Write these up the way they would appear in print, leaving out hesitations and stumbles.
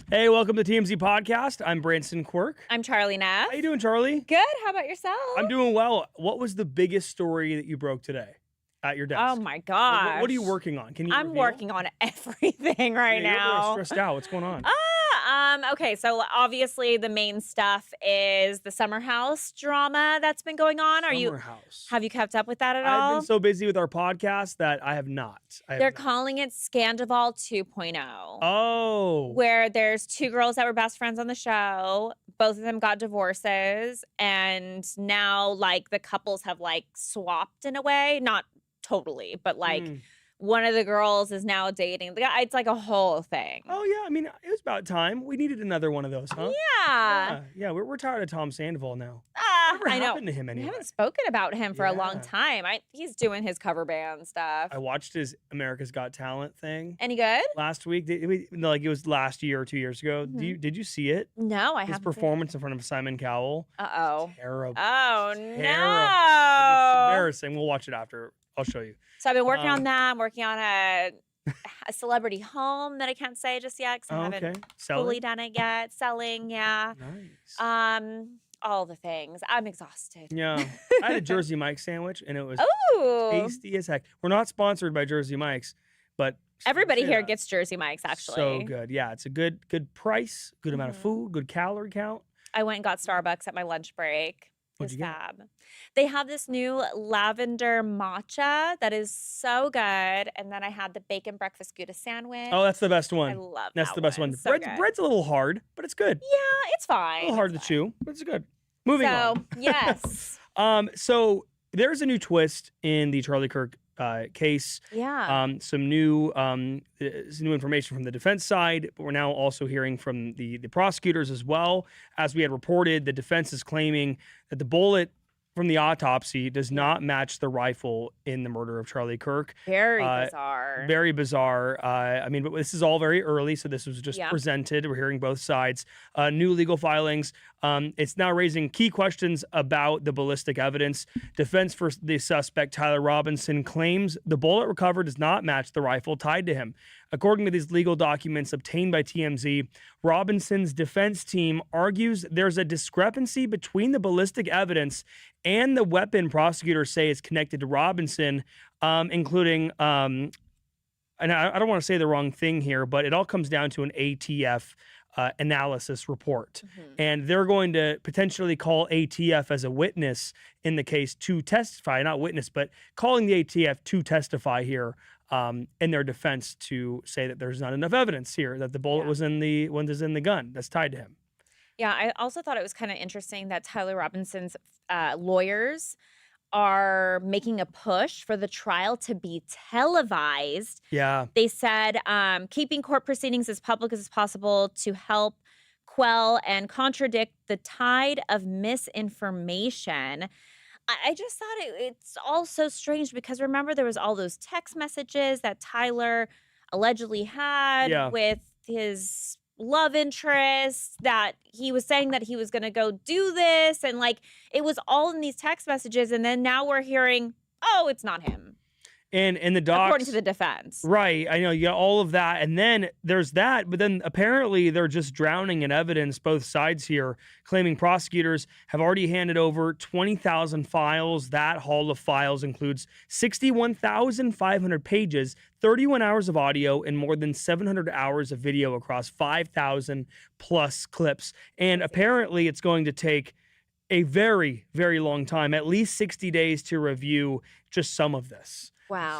Hey, welcome to TMZ Podcast. I'm Branson Quirk. I'm Charlie Neff. How you doing, Charlie? Good. How about yourself? I'm doing well. What was the biggest story that you broke today at your desk? Oh my gosh. What are you working on? Can you I'm reveal? working on everything right now. You're stressed out. What's going on? Okay, so obviously the main stuff is the Summer House drama that's been going on. Have you kept up with that at all? I've been so busy with our podcast that I have not. They're calling it Scandival 2.0. Oh. Where there's two girls that were best friends on the show. Both of them got divorces, and now like the couples have like swapped in a way, not totally, but like one of the girls is now dating the guy. It's like a whole thing. Oh yeah, I mean it was about time. We needed another one of those, huh? Yeah. We're tired of Tom Sandoval now. I know. Happened to him anyway? We haven't spoken about him for a long time. He's doing his cover band stuff. I watched his America's Got Talent thing. Any good? Last week, it was last year or 2 years ago. Did you see it? No, I haven't. His performance in front of Simon Cowell. Uh-oh. Terrible. Oh, Terrible. no. It's embarrassing. We'll watch it after. I'll show you. So I've been working on that. I'm working on a celebrity home that I can't say just yet because I haven't fully done it yet. Selling, yeah. Nice. All the things. I'm exhausted. Yeah. I had a Jersey Mike's sandwich, and it was tasty as heck. We're not sponsored by Jersey Mike's, but everybody here gets Jersey Mike's, actually. So good. Yeah, it's a good price, good amount of food, good calorie count. I went and got Starbucks at my lunch break. What'd you get? Fab. They have this new lavender matcha that is so good. And then I had the bacon breakfast Gouda sandwich. Oh, that's the best one. I love That's the best one. So Bread's a little hard, but it's good. Yeah, it's fine. A little hard to chew, but it's good. Moving on. Yes. So there's a new twist in the Charlie Kirk case. Yeah. Some new information from the defense side, but we're now also hearing from the prosecutors as well. As we had reported, the defense is claiming that the bullet from the autopsy does not match the rifle in the murder of Charlie Kirk. Very bizarre. Very bizarre. I mean, but this is all very early, so this was just presented. We're hearing both sides. New legal filings. It's now raising key questions about the ballistic evidence. Defense for the suspect, Tyler Robinson, claims the bullet recovered does not match the rifle tied to him. According to these legal documents obtained by TMZ, Robinson's defense team argues there's a discrepancy between the ballistic evidence and the weapon prosecutors say is connected to Robinson, including, and I don't want to say the wrong thing here, but it all comes down to an ATF analysis report. And they're going to potentially call ATF as a witness in the case to testify, not witness, but calling the ATF to testify here in their defense to say that there's not enough evidence here, that the bullet was in the gun that's tied to him. Yeah, I also thought it was kind of interesting that Tyler Robinson's lawyers are making a push for the trial to be televised. Yeah. They said keeping court proceedings as public as possible to help quell and contradict the tide of misinformation. I just thought it's all so strange because remember there was all those text messages that Tyler allegedly had with his love interest, that he was saying that he was going to go do this, and like it was all in these text messages, and then now we're hearing, oh, it's not him. And the docs, according to the defense. Right. I know you got all of that. And then there's that. But then apparently they're just drowning in evidence, both sides here, claiming prosecutors have already handed over 20,000 files. That haul of files includes 61,500 pages, 31 hours of audio, and more than 700 hours of video across 5,000 plus clips. And apparently it's going to take a very, very long time, at least 60 days to review just some of this. Wow.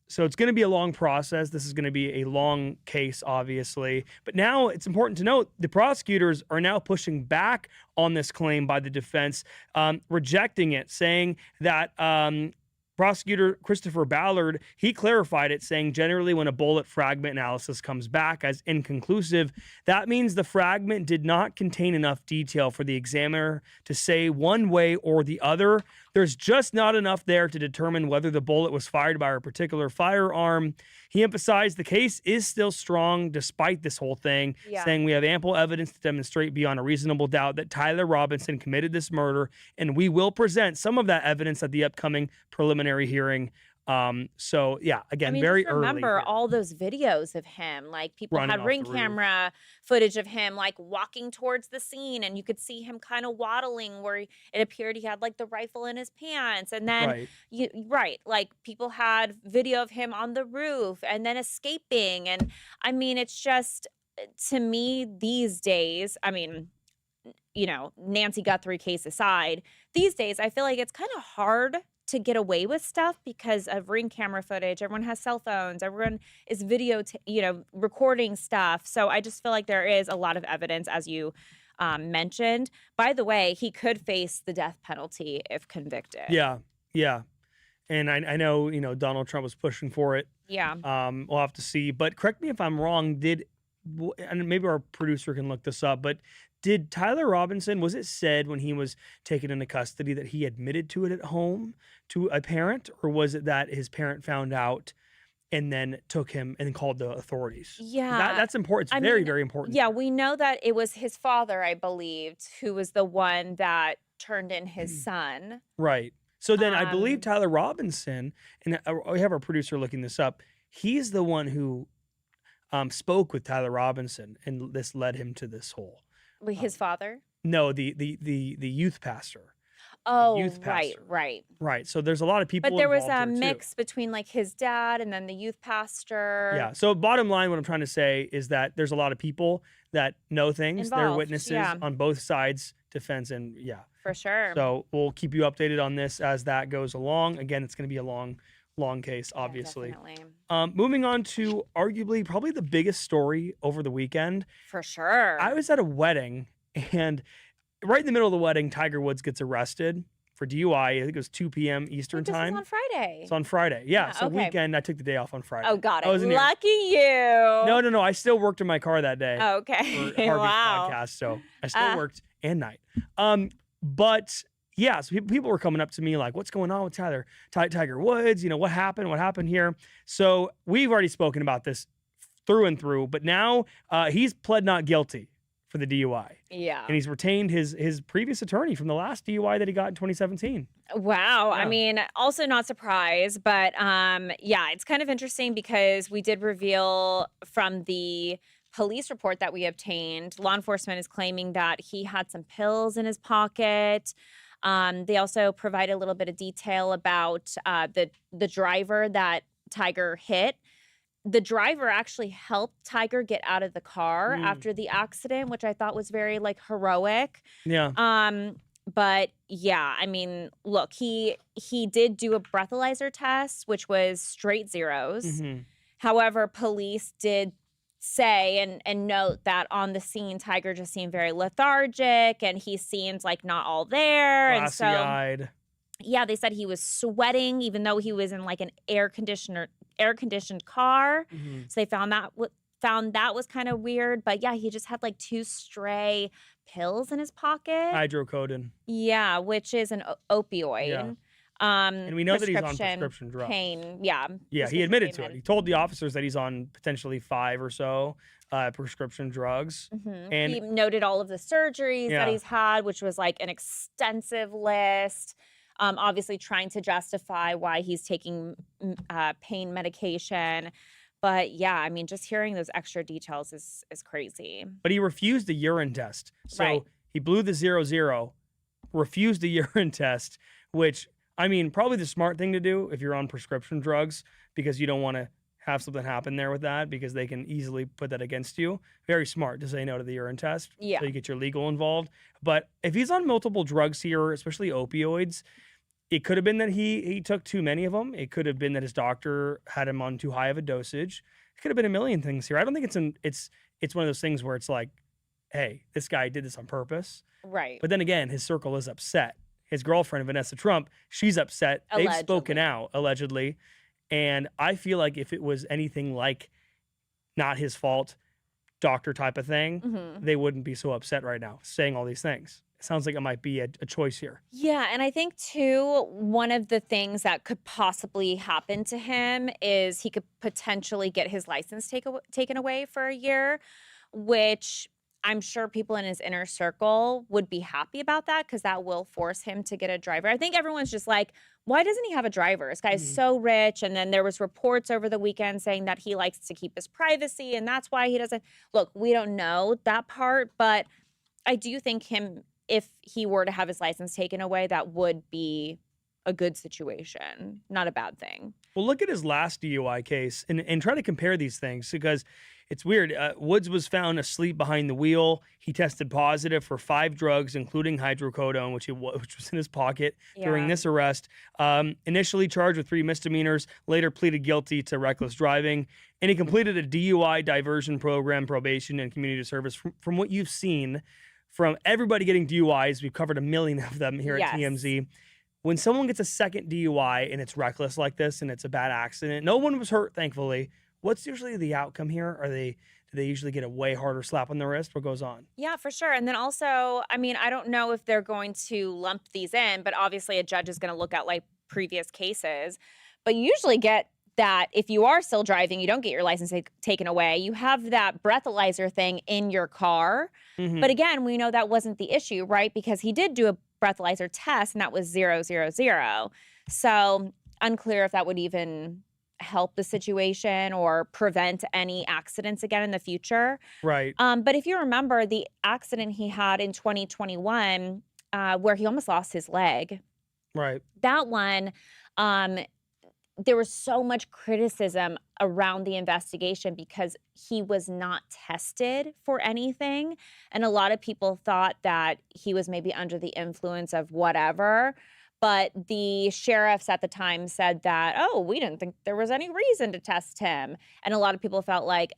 So it's going to be a long process. This is going to be a long case, obviously. But now it's important to note the prosecutors are now pushing back on this claim by the defense, rejecting it, saying that prosecutor Christopher Ballard, he clarified it, saying generally when a bullet fragment analysis comes back as inconclusive, that means the fragment did not contain enough detail for the examiner to say one way or the other. There's just not enough there to determine whether the bullet was fired by a particular firearm. He emphasized the case is still strong despite this whole thing, saying we have ample evidence to demonstrate beyond a reasonable doubt that Tyler Robinson committed this murder, and we will present some of that evidence at the upcoming preliminary hearing So yeah, again, I mean, very just early remember here, all those videos of him. Like people running had off ring the roof. camera footage of him like walking towards the scene, and you could see him kind of waddling where it appeared he had like the rifle in his pants. And then Right. like people had video of him on the roof and then escaping. And I mean, it's just to me these days, I mean, Nancy Guthrie case aside, these days I feel like it's kind of hard to get away with stuff because of ring camera footage. Everyone has cell phones. Everyone is recording stuff. So I just feel like there is a lot of evidence, as you mentioned. By the way, he could face the death penalty if convicted. Yeah. Yeah. And I know, Donald Trump was pushing for it. Yeah. We'll have to see. But correct me if I'm wrong, and maybe our producer can look this up, but did Tyler Robinson, was it said when he was taken into custody that he admitted to it at home to a parent, or was it that his parent found out and then took him and called the authorities? Yeah. That's important. It's very, very important. Yeah, we know that it was his father, I believed, who was the one that turned in his son. Right. So then I believe Tyler Robinson, and we have our producer looking this up, he's the one who spoke with Tyler Robinson, and this led him to this whole. His father? No, the youth pastor. Oh, youth pastor. right. Right. So there's a lot of people. But there was a involved here, mix between like his dad and then the youth pastor. Yeah. So bottom line, what I'm trying to say is that there's a lot of people that know things. They're Involved, witnesses yeah. on both sides, defense and For sure. So we'll keep you updated on this as that goes along. Again, it's going to be a long case, obviously. Yeah, definitely. Moving on to arguably probably the biggest story over the weekend. For sure. I was at a wedding, and right in the middle of the wedding, Tiger Woods gets arrested for DUI. I think it was 2 p.m. Eastern time. This is on Friday. It's on Friday. Yeah. So okay. weekend, I took the day off on Friday. Oh, got it. I wasn't here. Lucky you. No. I still worked in my car that day. Okay. For Harvey's Wow. podcast. So I still worked and night. But yeah, so people were coming up to me like, what's going on with Tiger Woods? What happened? What happened here? So we've already spoken about this through and through, but now he's pled not guilty for the DUI. Yeah. And he's retained his previous attorney from the last DUI that he got in 2017. Wow. Yeah. I mean, also not surprised, but it's kind of interesting because we did reveal from the police report that we obtained, law enforcement is claiming that he had some pills in his pocket. They also provide a little bit of detail about the driver that Tiger hit. The driver actually helped Tiger get out of the car after the accident, which I thought was very heroic. Yeah. But yeah, I mean, look, he did do a breathalyzer test, which was straight zeros. Mm-hmm. However, police did say and note that on the scene, Tiger just seemed very lethargic and he seemed like not all there. Glassy-eyed. Yeah, they said he was sweating even though he was in like an air-conditioned car. Mm-hmm. So they found that was kind of weird. But yeah, he just had like 2 stray pills in his pocket. Hydrocodone. Yeah, which is an opioid. Yeah. And we know that he's on prescription drugs. Pain, yeah. Yeah, he admitted to it. He told the officers that he's on potentially 5 or so prescription drugs. Mm-hmm. And he noted all of the surgeries that he's had, which was like an extensive list. Obviously trying to justify why he's taking pain medication. But yeah, I mean, just hearing those extra details is crazy. But he refused a urine test. So Right. he blew the 0-0, refused a urine test, which, I mean, probably the smart thing to do if you're on prescription drugs, because you don't want to have something happen there with that because they can easily put that against you. Very smart to say no to the urine test. Yeah. So you get your legal involved. But if he's on multiple drugs here, especially opioids, it could have been that he took too many of them. It could have been that his doctor had him on too high of a dosage. It could have been a million things here. I don't think it's one of those things where it's like, hey, this guy did this on purpose. Right. But then again, his circle is upset. His girlfriend, Vanessa Trump, she's upset. Allegedly. They've spoken out, allegedly. And I feel like if it was anything like not his fault, doctor type of thing, they wouldn't be so upset right now saying all these things. It sounds like it might be a choice here. Yeah, and I think too, one of the things that could possibly happen to him is he could potentially get his license taken away for a year, which I'm sure people in his inner circle would be happy about that because that will force him to get a driver. I think everyone's just like, why doesn't he have a driver? This guy's so rich. And then there was reports over the weekend saying that he likes to keep his privacy and that's why he doesn't. Look, we don't know that part, but I do think if he were to have his license taken away, that would be a good situation, not a bad thing. Well, look at his last DUI case and try to compare these things because it's weird. Woods was found asleep behind the wheel. He tested positive for 5 drugs, including hydrocodone, which was in his pocket during this arrest. Initially charged with 3 misdemeanors, later pleaded guilty to reckless driving, and he completed a DUI diversion program, probation, and community service. From what you've seen from everybody getting DUIs, we've covered 1 million of them here at TMZ. When someone gets a second DUI and it's reckless like this and it's a bad accident, no one was hurt, thankfully. What's usually the outcome here? Do they usually get a way harder slap on the wrist? What goes on? Yeah, for sure. And then also, I mean, I don't know if they're going to lump these in, but obviously a judge is going to look at like previous cases. But you usually get that if you are still driving, you don't get your license taken away. You have that breathalyzer thing in your car. But again, we know that wasn't the issue, right? Because he did do a breathalyzer test and that was 000. So unclear if that would even help the situation or prevent any accidents again in the future. Right. But if you remember the accident he had in 2021 where he almost lost his leg. Right. That one, there was so much criticism around the investigation because he was not tested for anything. And a lot of people thought that he was maybe under the influence of whatever. But the sheriffs at the time said that, oh, we didn't think there was any reason to test him. And a lot of people felt like,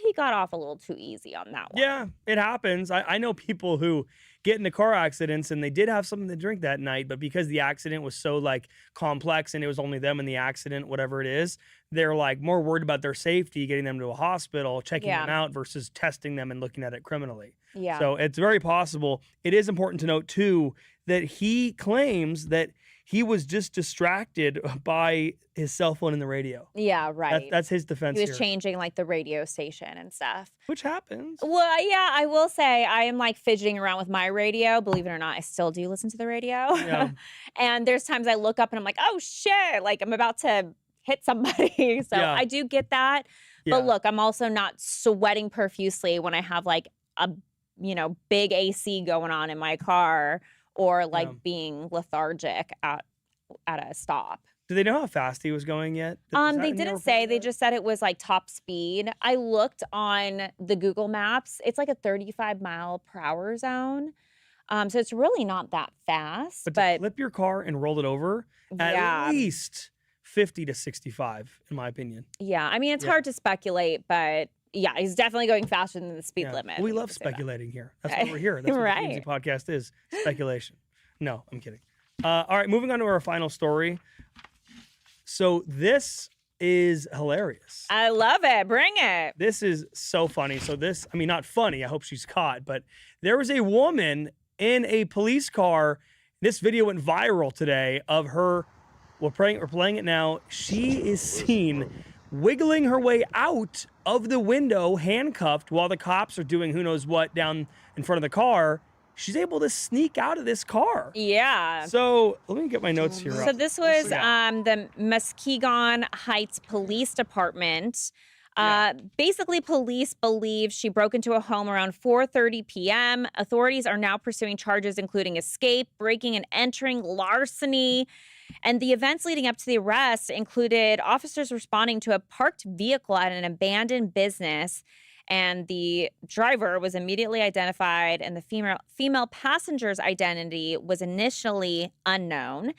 he got off a little too easy on that one. Yeah, it happens. I know people who get into car accidents and they did have something to drink that night, but because the accident was so like complex and it was only them in the accident, whatever it is, they're like more worried about their safety, getting them to a hospital, checking them out versus testing them and looking at it criminally. Yeah. So it's very possible. It is important to note too that he claims that he was just distracted by his cell phone and the radio. Yeah, right. That's his defense. He was changing like the radio station and stuff. Which happens. Well, yeah, I will say I am like fidgeting around with my radio. Believe it or not, I still do listen to the radio. Yeah. And there's times I look up and I'm like, oh shit, like I'm about to hit somebody. So I do get that. But look, I'm also not sweating profusely when I have like a, big AC going on in my car or like being lethargic at a stop. Do they know how fast he was going yet? They didn't say. They just said it was like top speed. I looked on the Google Maps. It's like a 35-mile-per-hour zone. So it's really not that fast. But to flip your car and roll it over, at least 50 to 65, in my opinion. Yeah, I mean, it's hard to speculate, but yeah, he's definitely going faster than the speed limit. We love speculating here. That's why we're here. That's what the TMZ podcast is, speculation. No, I'm kidding. All right, moving on to our final story. So this is hilarious. I love it. Bring it. This is so funny. So not funny. I hope she's caught. But there was a woman in a police car. This video went viral today of her. We're playing it now. She is seen wiggling her way out of the window, handcuffed, while the cops are doing who knows what down in front of the car. She's able to sneak out of this car. Yeah. So let me get my notes here. So this was the Muskegon Heights Police Department. Basically, police believe she broke into a home around 4:30 p.m. Authorities are now pursuing charges including escape, breaking and entering, larceny. And the events leading up to the arrest included officers responding to a parked vehicle at an abandoned business. And the driver was immediately identified, and the female passenger's identity was initially unknown.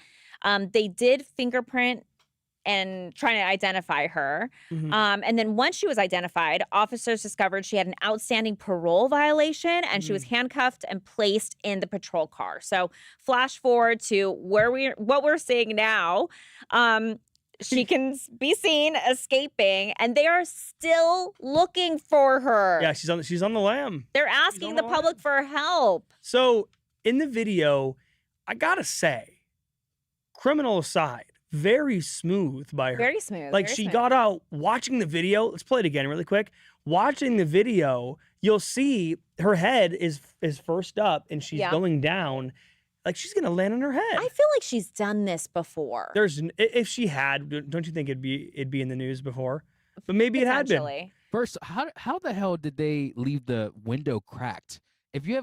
They did fingerprint and trying to identify her. And then once she was identified, officers discovered she had an outstanding parole violation and she was handcuffed and placed in the patrol car. So flash forward to what we're seeing now. She can be seen escaping and they are still looking for her. Yeah, she's on the lam. They're asking the public for help. So in the video, I gotta say, criminal aside, very smooth by her. Very smooth. Like very she smooth. got out watching the video. Let's play it again really quick. Watching the video, you'll see her head is first up and she's going down. Like she's gonna land on her head. I feel like she's done this before. If she had, don't you think it'd be in the news before? But maybe it had been. First, how the hell did they leave the window cracked? If you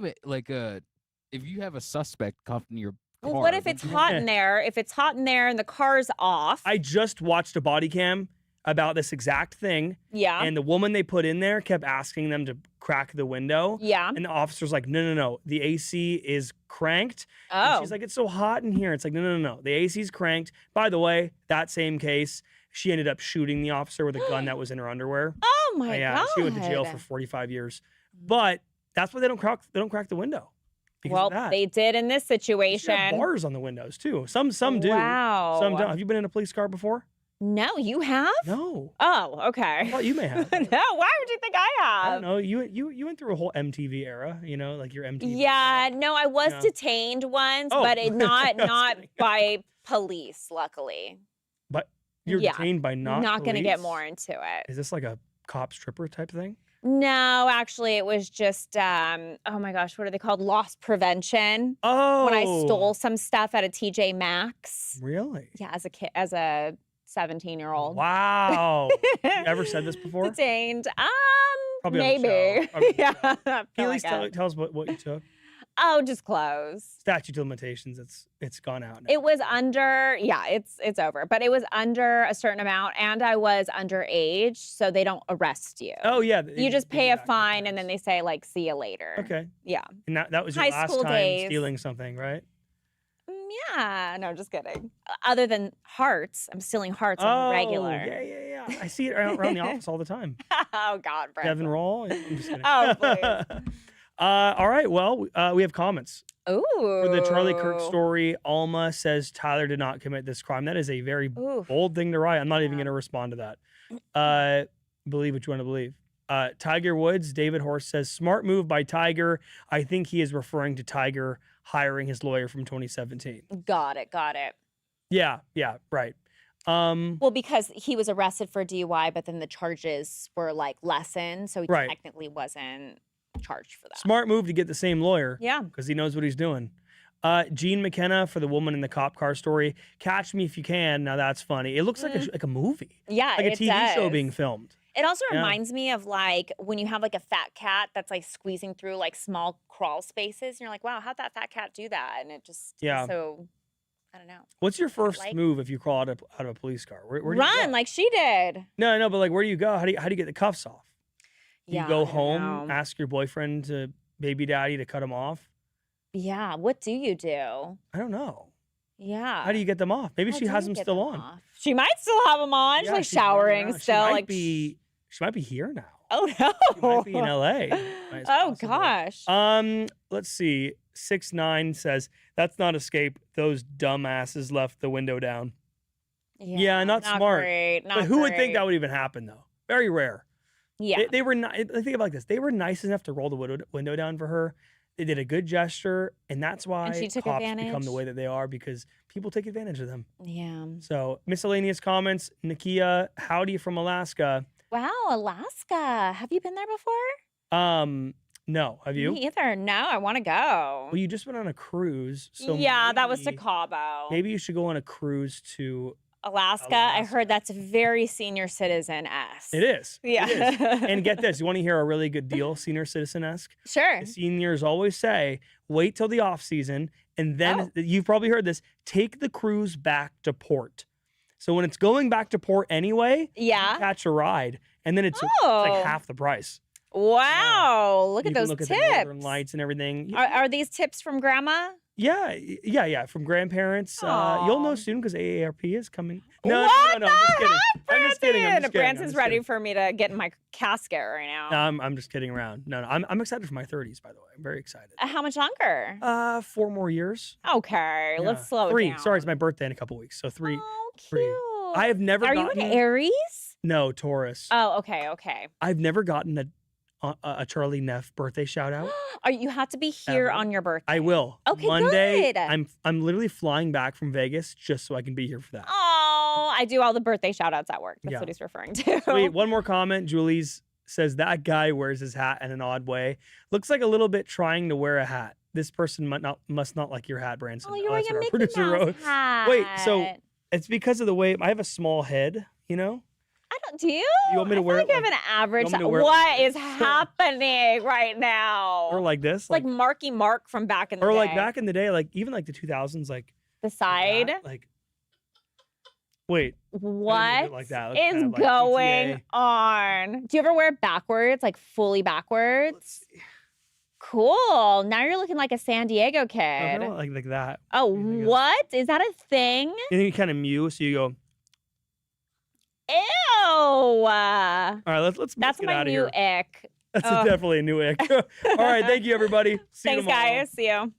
have a suspect cuffed in your car, Well, what if it's hot in there? If it's hot in there and the car's off. I just watched a body cam about this exact thing. Yeah. And the woman they put in there kept asking them to crack the window. Yeah. And the officer's like, no. The AC is cranked. Oh. And she's like, it's so hot in here. It's like, no. The AC's cranked. By the way, that same case, she ended up shooting the officer with a gun that was in her underwear. Oh my God. She went to jail for 45 years. But that's why they don't crack the window. Well, they did in this situation. They have bars on the windows too. Some do. Wow. Some don't. Have you been in a police car before? No, you have? No. Oh, okay. I thought you may have. No, why would you think I have? I don't know. You went through a whole MTV era, like your MTV. Yeah, era. no, I was detained once, but not by police, luckily. But you're detained by not going to get police? more into it. Is this like a cop stripper type thing? No, actually, it was just, oh my gosh, what are they called? Loss prevention. Oh. When I stole some stuff at a TJ Maxx. Really? Yeah, as a kid, as a 17-year-old. Wow. You ever said this before? Detained. Probably on the maybe. show. Probably Yeah. Can you at least tell us what you took? Oh, just clothes. Statute of limitations. It's gone out now. It was under, it's over. But it was under a certain amount, and I was underage, so they don't arrest you. Oh yeah. You just pay a fine, and then they say like, "See you later." Okay. Yeah. And that was your High last school time days. stealing something, right? Yeah. No, just kidding. Other than hearts, I'm stealing hearts on the regular. Yeah. I see it around the office all the time. Oh God, Brent. Devin Roll. I'm just kidding. Oh please. All right. Well, we have comments. Ooh. For the Charlie Kirk story, Alma says Tyler did not commit this crime. That is a very bold thing to write. I'm not even going to respond to that. Believe what you want to believe. Tiger Woods, David Horst says, smart move by Tiger. I think he is referring to Tiger hiring his lawyer from 2017. Got it. Yeah, right. Well, because he was arrested for DUI, but then the charges were like lessened, so he technically wasn't charged for that. Smart move to get the same lawyer. Yeah. Because he knows what he's doing. Gene McKenna for the woman in the cop car story. Catch Me If You Can. Now that's funny. It looks like a movie. Yeah, like a TV show being filmed. It also reminds me of like when you have like a fat cat that's like squeezing through like small crawl spaces, and you're like, wow, how'd that fat cat do that? And it just so I don't know. What's your first move if you crawl out of a police car? Where do you run go? like she did. No, but like where do you go? How do you get the cuffs off? Do you go home, know. ask your boyfriend to baby daddy to cut them off? Yeah. What do you do? I don't know. Yeah. How do you get them off? Maybe she has them still on. She might still have them on. She's like showering still. She might be here now. Oh no. She might be in LA. Oh gosh. Let's see. 6'9" says that's not escape. Those dumbasses left the window down. Yeah, not smart. Great, but who would think that would even happen though? Very rare. Yeah. They were not. Think about it like this. They were nice enough to roll the window down for her. They did a good gesture, and that's why she took cops advantage. become the way that they are because people take advantage of them. Yeah. So miscellaneous comments. Nakia, howdy from Alaska. Wow, Alaska. Have you been there before? No. Have you? Me either. No, I want to go. Well, you just went on a cruise. So yeah, that was to Cabo. Maybe you should go on a cruise to Alaska. I heard that's very senior citizen-esque. It is. Yeah. It is. And get this. You want to hear a really good deal, senior citizen-esque? Sure. The seniors always say, wait till the off season, and then you've probably heard this, take the cruise back to port. So when it's going back to port anyway, you catch a ride, and then it's like half the price. Wow. Look at those look tips. At the northern lights and everything. Are these tips from grandma? Yeah. From grandparents. You'll know soon because AARP is coming. No, what I'm just kidding. I'm just kidding. Branson's ready for me to get in my casket right now. No, I'm just kidding around. No, I'm excited for my 30s, by the way. I'm very excited. How much longer? 4 more years. Okay, let's slow it 3. down. Sorry, it's my birthday in a couple weeks. So 3. Oh, cute. 3. I have never Are you an Aries? No, Taurus. Oh, okay. I've never gotten a Charlie Neff birthday shout out. You have to be here on your birthday. I will. Okay, Monday, good. I'm literally flying back from Vegas just so I can be here for that. Oh, I do all the birthday shout outs at work. That's what he's referring to. Wait, one more comment. Julie's says that guy wears his hat in an odd way. Looks like a little bit trying to wear a hat. This person must not like your hat, Branson. Oh, you're wearing a Mickey Mouse hat. Wait, so it's because of the way I have a small head, you know? I don't. Do you? You want me to wear like it? I have an average. What is happening right now? Or like this? Like Marky Mark from back in the day. Or like back in the day, like even like the 2000s, like the side. Like wait. What like that. is kind of like going PTA. on? Do you ever wear it backwards, like fully backwards? Cool. Now you're looking like a San Diego kid. No, like that. Oh, what? Is that a thing? And then you kind of mew, so you go. Ew. All right, let's That's get my out of new here. ick. That's definitely a new ick. All right, thank you, everybody. See you Thanks, tomorrow. guys. See you.